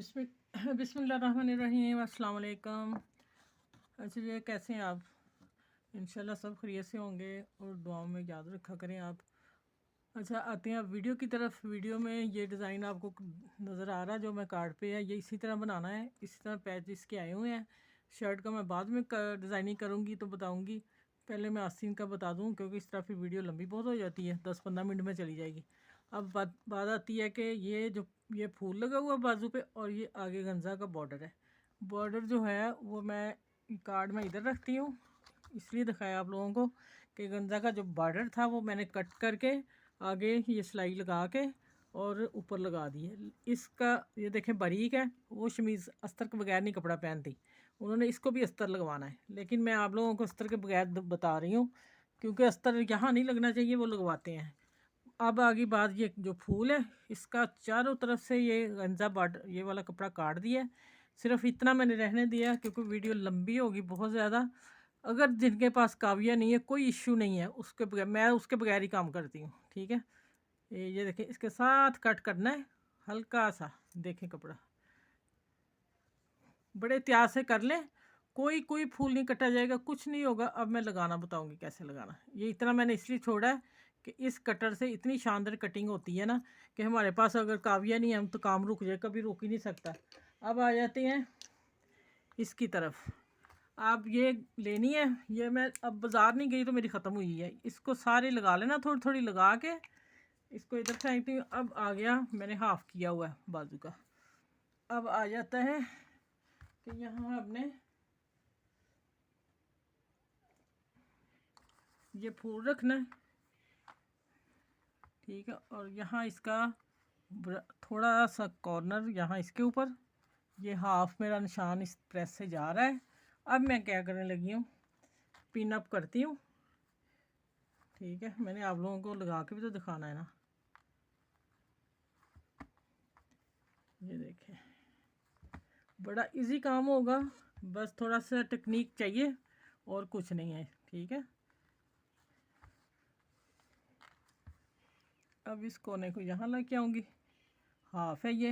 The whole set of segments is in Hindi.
बिस्मिल्लाहिर्रहमानिर्रहीम। अस्सलाम वालेकुम। अच्छा जी, कैसे हैं आप? इंशाल्लाह सब खैरियत से होंगे और दुआओं में याद रखा करें आप। अच्छा, आते हैं आप वीडियो की तरफ। वीडियो में ये डिज़ाइन आपको नज़र आ रहा है जो मैं कार्ड पे है, ये इसी तरह बनाना है। इसी तरह पैच इसके आए हुए हैं। शर्ट का मैं बाद में डिज़ाइनिंग करूँगी तो बताऊँगी। पहले मैं आस्तीन का बता दूँ क्योंकि इस तरह फिर वीडियो लंबी बहुत हो जाती है, 10-15 मिनट में चली जाएगी। अब बात आती है कि ये फूल लगा हुआ बाजू पे और ये आगे गंजा का बॉर्डर है। बॉर्डर जो है वो मैं कार्ड में इधर रखती हूँ, इसलिए दिखाया आप लोगों को कि गंजा का जो बॉर्डर था वो मैंने कट करके आगे ये सिलाई लगा के और ऊपर लगा दी है। इसका ये देखें बारीक है। वो शमीज़ अस्तर के बगैर नहीं कपड़ा पहनती, उन्होंने इसको भी अस्तर लगवाना है, लेकिन मैं आप लोगों को अस्तर के बगैर बता रही हूँ क्योंकि अस्तर यहाँ नहीं लगना चाहिए, वो लगवाते हैं। अब आगे बात, ये जो फूल है इसका चारों तरफ से ये गंजा बॉर्डर ये वाला कपड़ा काट दिया है। सिर्फ इतना मैंने रहने दिया क्योंकि वीडियो लंबी होगी बहुत ज़्यादा। अगर जिनके पास काविया नहीं है कोई इश्यू नहीं है, उसके बगैर मैं उसके बगैर ही काम करती हूँ, ठीक है। ये देखें, इसके साथ कट करना है हल्का सा। देखें कपड़ा बड़े एहतियात से कर लें, कोई फूल नहीं कटा जाएगा, कुछ नहीं होगा। अब मैं लगाना बताऊंगी कैसे लगाना। ये इतना मैंने इसलिए छोड़ा है कि इस कटर से इतनी शानदार कटिंग होती है ना कि हमारे पास अगर काविया नहीं है हम तो काम रुक जाए, कभी रुक ही नहीं सकता। अब आ जाते हैं इसकी तरफ। आप ये लेनी है, ये मैं अब बाज़ार नहीं गई तो मेरी ख़त्म हुई है। इसको सारे लगा लेना, थोड़ी थोड़ी लगा के इसको इधर फेंकती हूँ। अब आ गया, मैंने हाफ़ किया हुआ है बाजू का। अब आ जाता है कि यहाँ हमने ये फूल रखना है, ठीक है। और यहाँ इसका थोड़ा सा कॉर्नर यहाँ इसके ऊपर, ये हाफ मेरा निशान इस प्रेस से जा रहा है। अब मैं क्या करने लगी हूँ, पिन अप करती हूँ, ठीक है। मैंने आप लोगों को लगा के भी तो दिखाना है ना। ये देखें, बड़ा इजी काम होगा, बस थोड़ा सा टेक्निक चाहिए और कुछ नहीं है, ठीक है। अब इस कोने को यहाँ लेके आऊँगी, हाफ है ये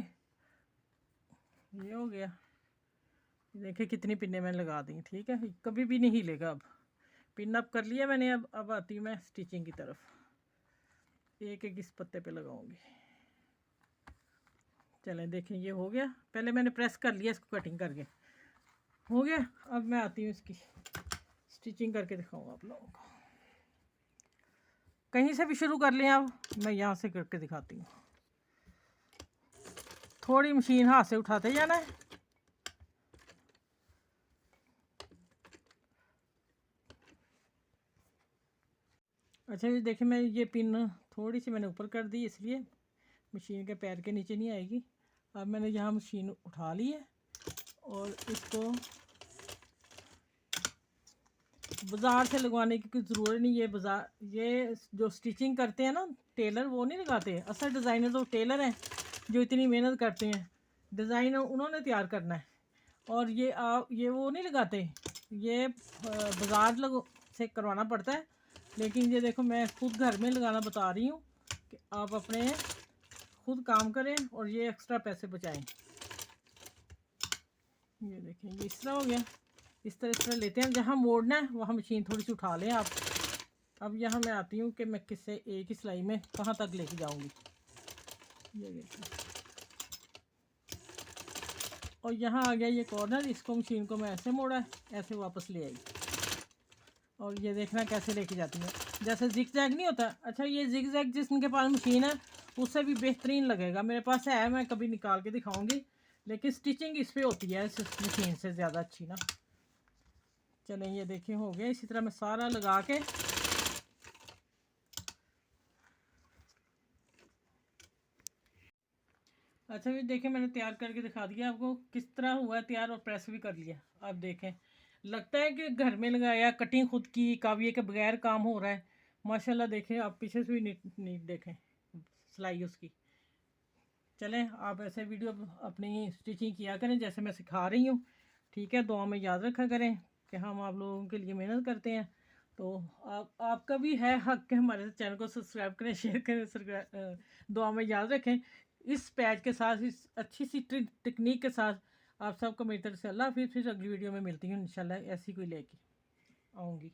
हो गया। देखिए कितनी पिनें मैंने लगा दी, ठीक है। कभी भी नहीं हिलेगा। अब पिन अप कर लिया मैंने। अब आती हूँ मैं स्टिचिंग की तरफ। एक एक इस पत्ते पे लगाऊंगी। चलें देखें, ये हो गया। पहले मैंने प्रेस कर लिया इसको, कटिंग करके हो गया। अब मैं आती हूँ इसकी स्टिचिंग करके दिखाऊंगा आप लोगों को। कहीं से भी शुरू कर लें आप, मैं यहाँ से करके दिखाती हूँ। थोड़ी मशीन हाथ से उठाते जाना है। अच्छा ये देखें, मैं ये पिन थोड़ी सी मैंने ऊपर कर दी, इसलिए मशीन के पैर के नीचे नहीं आएगी। अब मैंने यहाँ मशीन उठा ली है और इसको बाज़ार से लगवाने की कोई ज़रूरत नहीं। ये जो स्टिचिंग करते हैं ना टेलर, वो नहीं लगाते। असल डिज़ाइनर तो टेलर हैं जो इतनी मेहनत करते हैं, डिज़ाइन उन्होंने तैयार करना है। और ये वो नहीं लगाते, ये बाज़ार से करवाना पड़ता है। लेकिन ये देखो, मैं खुद घर में लगाना बता रही हूँ कि आप अपने खुद काम करें और ये एक्स्ट्रा पैसे बचाएं। ये देखें, ये इस तरह हो गया। इस तरह लेते हैं, जहाँ मोड़ना है वहाँ मशीन थोड़ी सी उठा लें आप। अब यहाँ मैं आती हूँ कि मैं किससे एक ही सिलाई में कहाँ तक लेके जाऊँगी। ये देखिए, और यहाँ आ गया ये कॉर्नर। इसको मशीन को मैं ऐसे मोड़ा, ऐसे वापस ले आई। और ये देखना कैसे लेके जाती है, जैसे जिग जैग नहीं होता। अच्छा, ये जिग जैग जिसके पास मशीन है उससे भी बेहतरीन लगेगा। मेरे पास है, मैं कभी निकाल के दिखाऊंगी, लेकिन स्टिचिंग इस पर होती है इस मशीन से ज़्यादा अच्छी ना। चलें, ये देखिए हो गया। इसी तरह मैं सारा लगा के अच्छा भी देखें, मैंने तैयार करके दिखा दिया आपको किस तरह हुआ है तैयार, और प्रेस भी कर लिया। अब देखें, लगता है कि घर में लगाया, कटिंग खुद की, काविये के बगैर काम हो रहा है। माशाल्लाह देखें, आप पीछे से भी नीट नीट देखें सिलाई उसकी। चलें, आप ऐसे वीडियो अपनी स्टिचिंग किया करें जैसे मैं सिखा रही हूँ, ठीक है। दुआ में याद रखा करें कि हम आप लोगों के लिए मेहनत करते हैं। तो आपका भी है हक कि हमारे चैनल को सब्सक्राइब करें, शेयर करें, दुआ में याद रखें। इस पैच के साथ, इस अच्छी सी टेक्निक के साथ आप सबको मेरी तरफ से अल्लाह हाफिज़। फिर अगली वीडियो में मिलती हूँ इंशाल्लाह, ऐसी कोई लेके आऊँगी।